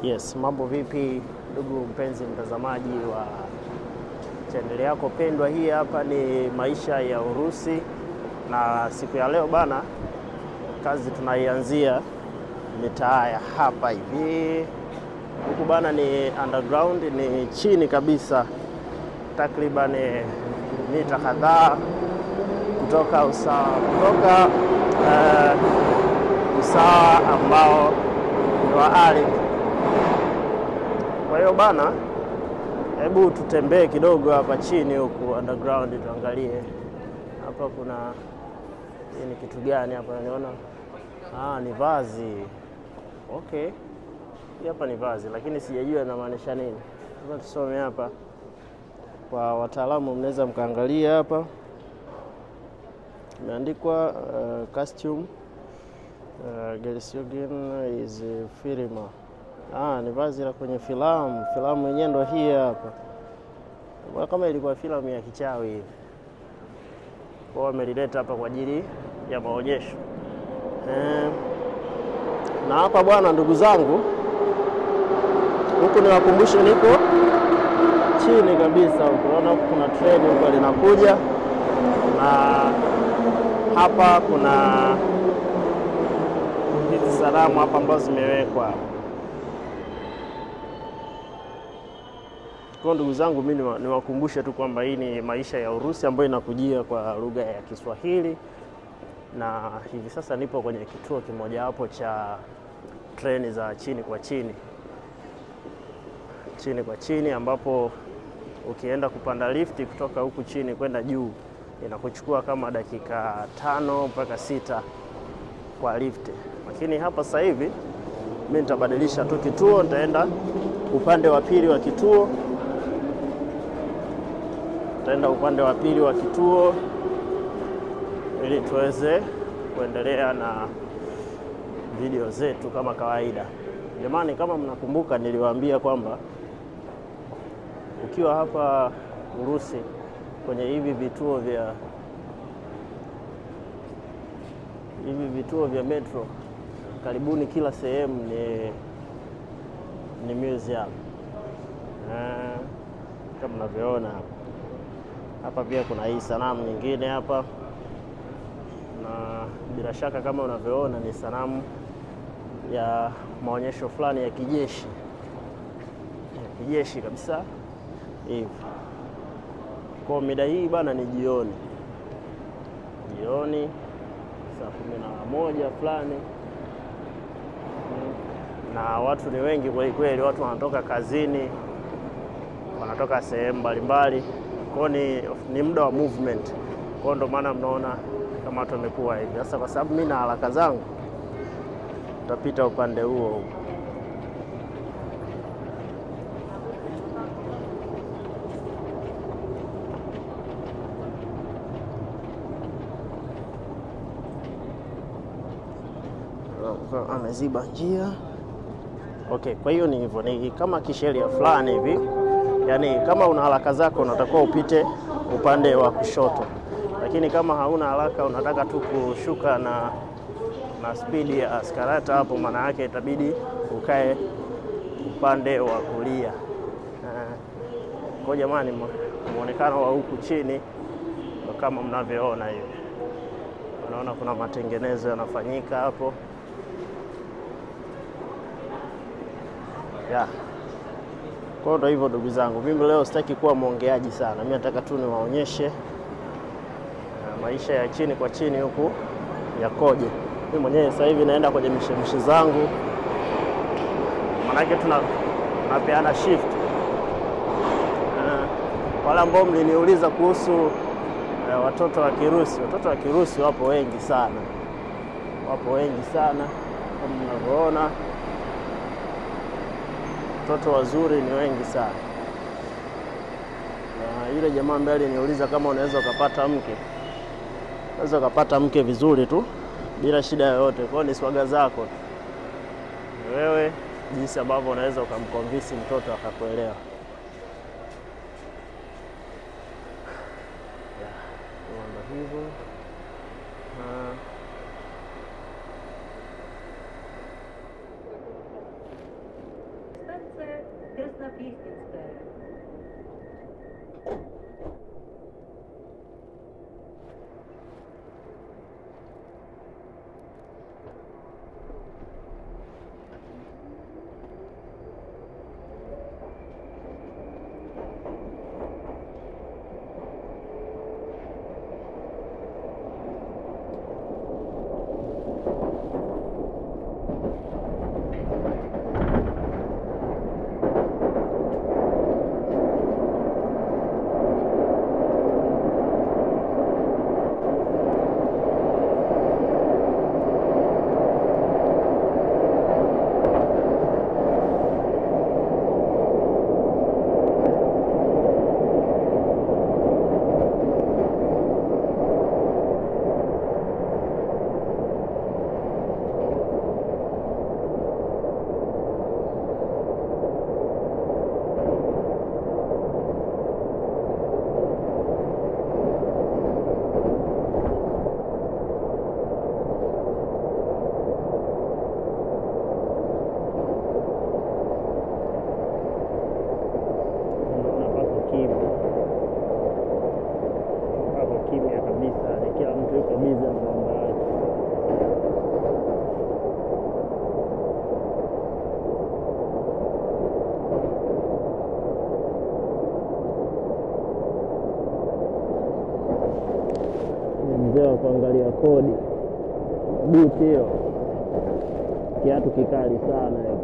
Yes, mambo vipi ndugu mpenzi mtazamaji wa channel yako pendwa. Hii hapa ni maisha ya Urusi, na siku ya leo bana, kazi tunaianzia mitaa ya hapa hivi. Huku bana ni underground, ni chini kabisa, takriban mita kadhaa kutoka usawa ambao ni wa ardhi. Kwa hiyo bana, hebu tutembee kidogo hapa chini huku underground, tuangalie hapa kuna ni kitu gani hapa. Naona ni vazi. Okay, hii hapa ni vazi, lakini sijajua inamaanisha nini. Sasa tusome hapa, kwa wataalamu mnaweza mkaangalia hapa, imeandikwa costume Gelsiogen is firma. Ni vazi la kwenye filamu yenyewe ndo hii hapa. Kama ilikuwa filamu ya kichawi hivi, kwa wamelileta hapa kwa ajili ya maonyesho. Na hapa bwana, ndugu zangu, huku niwakumbushe, niko chini kabisa huko. Unaona kuna treni huko linakuja, na hapa kuna hizi salamu hapa ambazo zimewekwa. Kwa ndugu zangu, mimi niwakumbushe tu kwamba hii ni maisha ya Urusi ambayo inakujia kwa lugha ya Kiswahili, na hivi sasa nipo kwenye kituo kimoja hapo cha treni za chini kwa chini, ambapo ukienda kupanda lifti kutoka huku chini kwenda juu inakuchukua kama dakika 5 mpaka 6 kwa lifti. Lakini hapa sasa hivi mimi nitabadilisha tu kituo, nitaenda upande wa pili wa kituo. Ili tuweze kuendelea na video zetu kama kawaida. Jamani, kama mnakumbuka, niliwaambia kwamba ukiwa hapa Urusi kwenye hivi vituo vya metro, karibuni kila sehemu ni museum. Kama mnavyoona hapa pia kuna hii sanamu nyingine hapa, na bila shaka kama unavyoona ni sanamu ya maonyesho fulani ya kijeshi kabisa hivi. Kwa mida hii bana ni jioni saa 11 fulani, na watu ni wengi kweli. Watu wanatoka kazini, wanatoka sehemu mbalimbali. Kwa ni muda wa movement. Kwa ndo maana mnaona kama watu wamekuwa hivi. Sasa kwa sababu mimi na haraka zangu, tutapita upande huo. Ameziba njia. Okay, kwa hiyo ni hivyo, ni kama kisheria fulani hivi. Yaani kama una haraka zako unatakiwa upite upande wa kushoto, lakini kama hauna haraka, unataka tu kushuka na spidi ya askarata hapo, maana yake itabidi ukae upande wa kulia. Kwa jamani, muonekano wa huku chini kama mnavyoona hivi, unaona kuna matengenezo yanafanyika hapo. Kwa ndo hivyo ndugu zangu, mimi leo sitaki kuwa mwongeaji sana. Mimi nataka tu niwaonyeshe maisha ya chini kwa chini huku yakoje. Mimi mwenyewe sasa hivi naenda kwenye mishemishe zangu, manake tunapeana shift. Wale ambao mliniuliza kuhusu watoto wa Kirusi wapo wengi sana, kama mnavyoona. Watoto wazuri ni wengi sana. Na yule jamaa ambaye aliniuliza kama unaweza ukapata mke vizuri tu bila shida yoyote. Kwa hiyo ni swaga zako tu wewe, jinsi ambavyo unaweza ukamconvince mtoto akakuelewa. Ndio hivyo. Станция Краснопресненская. Kimya kabisa, ni kila mtu yuko busy na mambo yake. Mzee wa kuangalia kodi buti hiyo, kiatu kikali sana hiyo.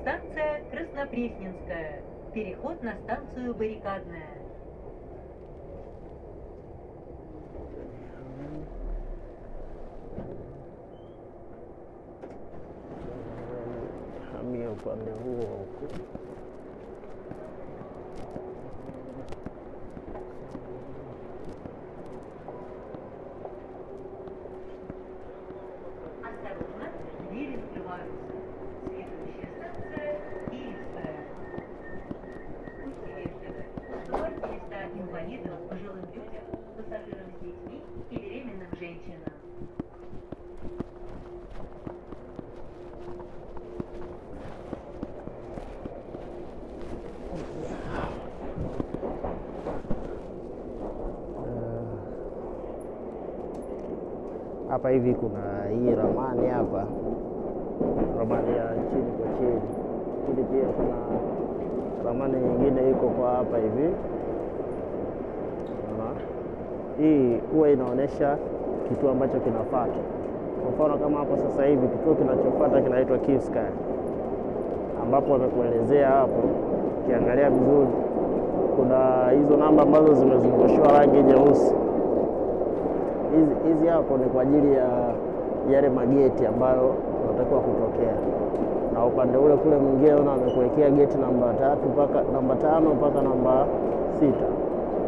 Станция Краснопресненская. Переход на станцию Баррикадная. Hamia upande huo huko. Осторожно, двери закрываются. Следующая станция Киевская. Будьте вежливы. Уступайте места инвалидам, пожилым людям, пассажирам с детьми и беременным женщинам. Hapa hivi kuna hii ramani hapa, ramani ya chini kwa chini. Hili pia kuna ramani nyingine iko kwa hapa hivi. Hii huwa inaonyesha kituo ambacho kinafuata. Kwa mfano kama hapo sasa hivi kituo kinachofuata kinaitwa Kievskaya, ambapo wamekuelezea hapo. Ukiangalia vizuri kuna hizo namba ambazo zimezungushiwa rangi nyeusi. Hizi hapo ni kwa ajili ya yale mageti ambayo unatakiwa kutokea, na upande ule kule mwingine una amekuwekea geti namba 3 mpaka namba 5 mpaka namba 6.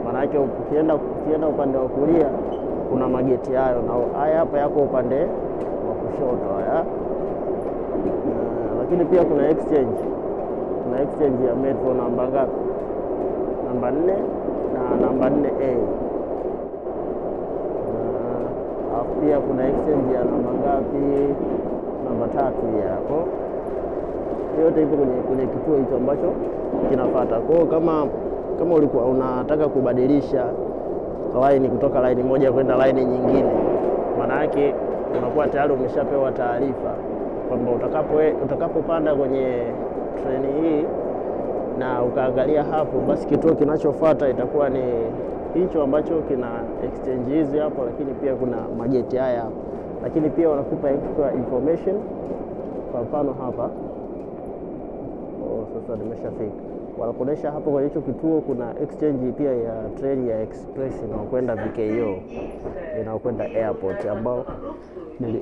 Maana yake ukienda upande wa kulia kuna mageti hayo, na haya hapa yako upande wa kushoto haya. Lakini pia kuna exchange ya metro namba ngapi? Namba 4 na namba 4A. Pia kuna exchange ya namba ngapi? Namba 3 hapo. Yote ipo kwenye kituo hicho ambacho kinafuata. Kwa hiyo kama ulikuwa unataka kubadilisha line kutoka line moja kwenda line nyingine, maana yake unakuwa tayari umeshapewa taarifa kwamba utakapopanda kwenye treni hii na ukaangalia hapo, basi kituo kinachofuata itakuwa ni hicho ambacho kina exchange hizi hapo, lakini pia kuna mageti haya hapo. Lakini pia wanakupa extra information. Kwa mfano hapa, sasa nimeshafika, wanakuonesha hapo kwenye hicho kituo kuna exchange pia ya treni ya express inayokwenda VKO, inayokwenda airport, ambao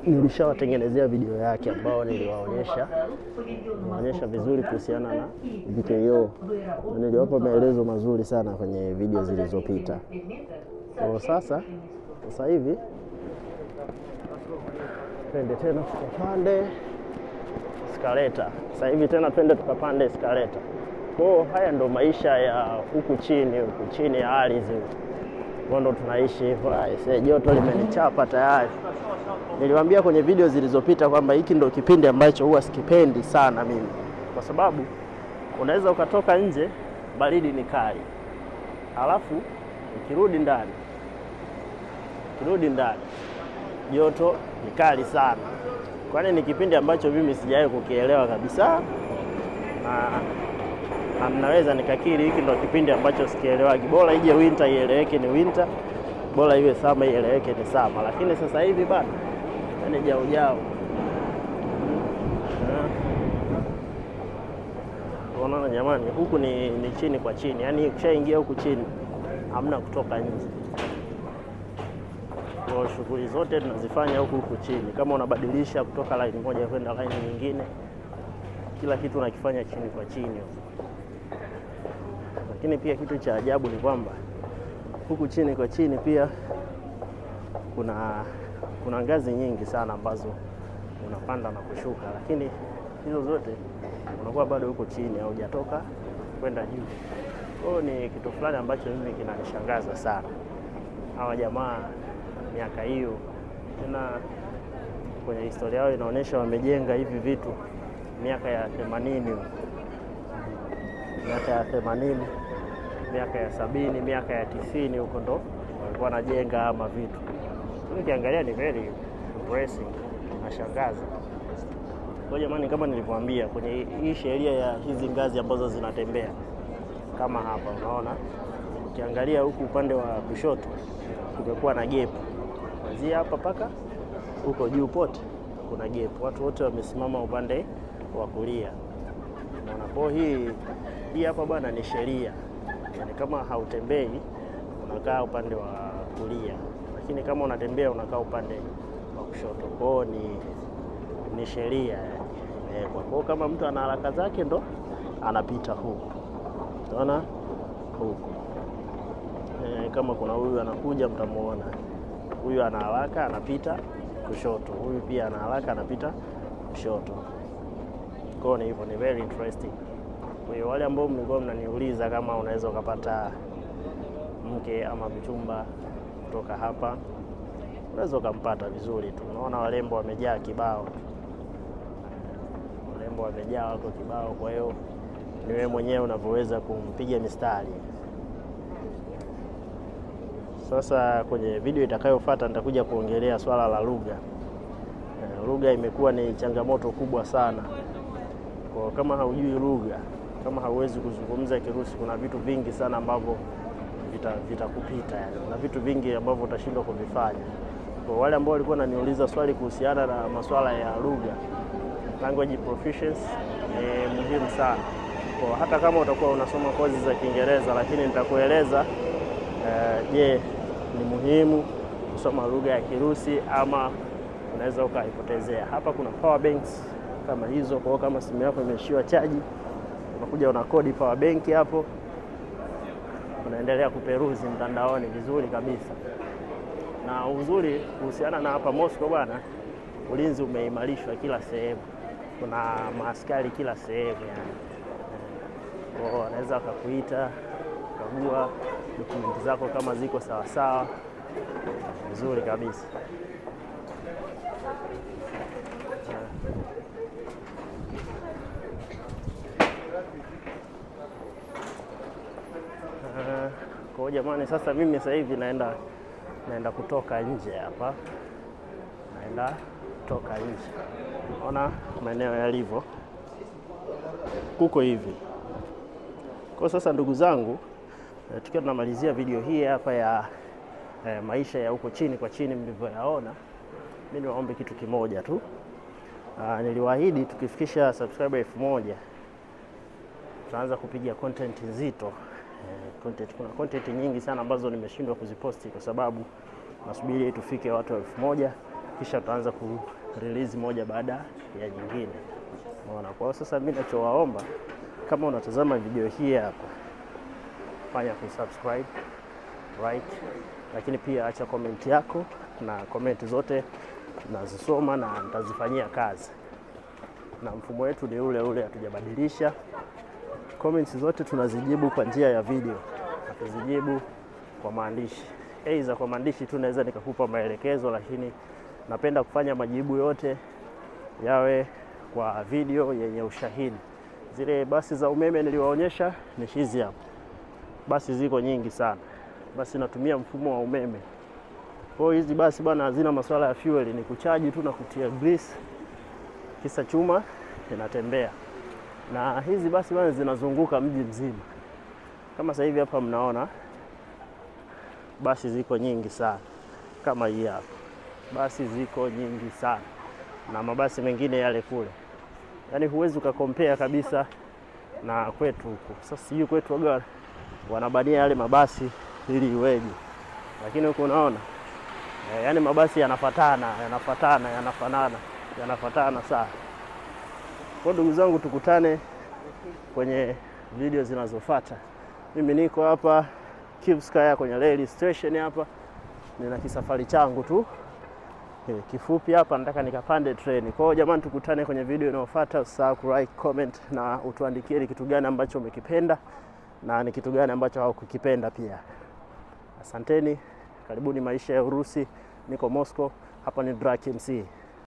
nilishawatengenezea video yake ambao niliwaonyesha vizuri kuhusiana na VKO, na niliwapa maelezo mazuri sana kwenye video zilizopita. Kwa sasa hivi twende tena tukapande escalator. Sasa hivi tena twende tukapande escalator. Kwa haya ndo maisha ya huku chini ya ardhi. Ndo tunaishi hivyo. Joto limenichapa tayari. Niliwaambia kwenye video zilizopita kwamba hiki ndo kipindi ambacho huwa sikipendi sana mimi, kwa sababu unaweza ukatoka nje baridi ni kali, halafu ukirudi ndani joto ni kali sana. Kwani ni kipindi ambacho mimi sijawahi kukielewa kabisa, na ninaweza nikakiri hiki ndo kipindi ambacho sikielewagi. Bora ije winter ieleweke ni winter, bora iwe summer ieleweke ni summer. Lakini sasa hivi bana, yani jao. Unaona jamani, huku ni chini kwa chini. Yani ukishaingia huku chini hamna kutoka nje. Kwa shughuli zote tunazifanya huku chini. Kama unabadilisha kutoka line moja kwenda line nyingine, kila kitu unakifanya chini kwa chini. Lakini pia kitu cha ajabu ni kwamba huku chini kwa chini pia kuna ngazi nyingi sana ambazo unapanda na kushuka, lakini hizo zote unakuwa bado huko chini, haujatoka kwenda juu. Kwa ni kitu fulani ambacho mimi kinanishangaza sana. Hawa jamaa miaka hiyo, tena kwenye historia yao inaonyesha wamejenga hivi vitu miaka ya 80, miaka ya 80, miaka ya 70, miaka ya 90, huko ndo walikuwa wanajenga ama vitu. Ukiangalia ni very impressive, nashangaza. Kwa jamani, kama nilivyowaambia kwenye hii sheria ya hizi ngazi ambazo zinatembea kama hapa, unaona ukiangalia huku upande wa kushoto kumekuwa na gap. Kuanzia hapa paka huko juu pote kuna gap. Watu wote wamesimama upande wa kulia. Unaona, kwa hii hapa bwana ni sheria. Yani kama hautembei unakaa upande wa kulia, lakini kama unatembea unakaa upande wa kushoto. Kwa ni sheria. Kwa kama mtu ana haraka zake ndo anapita huku. Unaona huku. Kama kuna huyu anakuja mtamuona. Huyu ana haraka anapita kushoto. Huyu pia ana haraka anapita kushoto. Kwa ni hivyo, ni very interesting. Kwa hiyo wale ambao mlikuwa mnaniuliza kama unaweza ukapata mke ama mchumba kutoka hapa, unaweza ukampata vizuri tu. Unaona walembo wamejaa kibao. Walembo wamejaa wako kibao, kwa hiyo ni wewe mwenyewe unavyoweza kumpiga mistari. Sasa kwenye video itakayofuata nitakuja kuongelea swala la lugha. Lugha imekuwa ni changamoto kubwa sana. Kwa kama haujui lugha, kama hauwezi kuzungumza Kirusi, kuna vitu vingi sana ambavyo vitakupita yani. Kuna vitu vingi ambavyo utashindwa kuvifanya. Kwa wale ambao walikuwa wananiuliza swali kuhusiana na masuala ya lugha, language proficiency ni muhimu sana. Kwa hata kama utakuwa unasoma kozi za Kiingereza, lakini nitakueleza je, ni muhimu kusoma lugha ya Kirusi ama unaweza ukaipotezea. Hapa kuna power banks kama hizo. Kwa kama simu yako imeishiwa chaji, unakuja una kodi power bank hapo, unaendelea kuperuzi mtandaoni vizuri kabisa. Na uzuri kuhusiana na hapa Moscow bwana, ulinzi umeimarishwa kila sehemu. Kuna maaskari kila sehemu yani. Kwa wanaweza wakakuita, kagua dokumenti zako kama ziko sawa sawa, vizuri kabisa. Kwa jamani, sasa mimi sasa hivi naenda kutoka nje hapa. Naenda kutoka nje. Unaona maeneo yalivyo. Kuko hivi. Kwa sasa ndugu zangu, tukiwa tunamalizia video hii hapa ya maisha ya huko chini kwa chini mlivyoyaona, mimi niwaombe kitu kimoja tu. Niliwaahidi tukifikisha subscriber 1000 tutaanza kupiga content nzito. Kuna content nyingi sana ambazo nimeshindwa kuziposti kwa sababu nasubiri tufike watu 1000 kisha tutaanza ku release moja baada ya nyingine. Unaona, kwa sasa mimi nachowaomba, kama unatazama video hii hapa, fanya kusubscribe, like, lakini pia acha comment yako, na comment zote nazisoma na nitazifanyia kazi. Na mfumo wetu ni ule ule, hatujabadilisha. Comments zote tunazijibu kwa njia ya video, hatuzijibu kwa maandishi. aidha kwa maandishi tu naweza nikakupa maelekezo, lakini napenda kufanya majibu yote yawe kwa video yenye ushahidi. Zile basi za umeme niliwaonyesha ni hizi hapa. Basi ziko nyingi sana. Basi natumia mfumo wa umeme. Kwa hiyo hizi basi bwana hazina masuala ya fuel, ni kuchaji tu na kutia grease, kisa chuma inatembea. Na hizi basi bwana zinazunguka mji mzima. Kama sasa hivi hapa mnaona basi ziko nyingi sana. Kama hii hapa. Basi ziko nyingi sana. Na mabasi mengine yale kule. Yaani huwezi ukakompea kabisa na kwetu huko. Sasa sijui kwetu waga wanabania yale mabasi ili iweje. Lakini huko unaona yaani mabasi yanafanana sana. Kwa ndugu zangu, tukutane kwenye video zinazofuata. Mimi niko hapa Kivskaya kwenye rail station hapa. Nina kisafari changu tu kifupi hapa, nataka nikapande treni. Kwa hiyo jamani, tukutane kwenye video inayofuata. Usisahau ku like, comment na utuandikie kitu gani ambacho umekipenda na ni kitu gani ambacho haukukipenda pia. Asanteni, karibuni maisha ya Urusi. Niko Moscow, hapa ni Drak MC.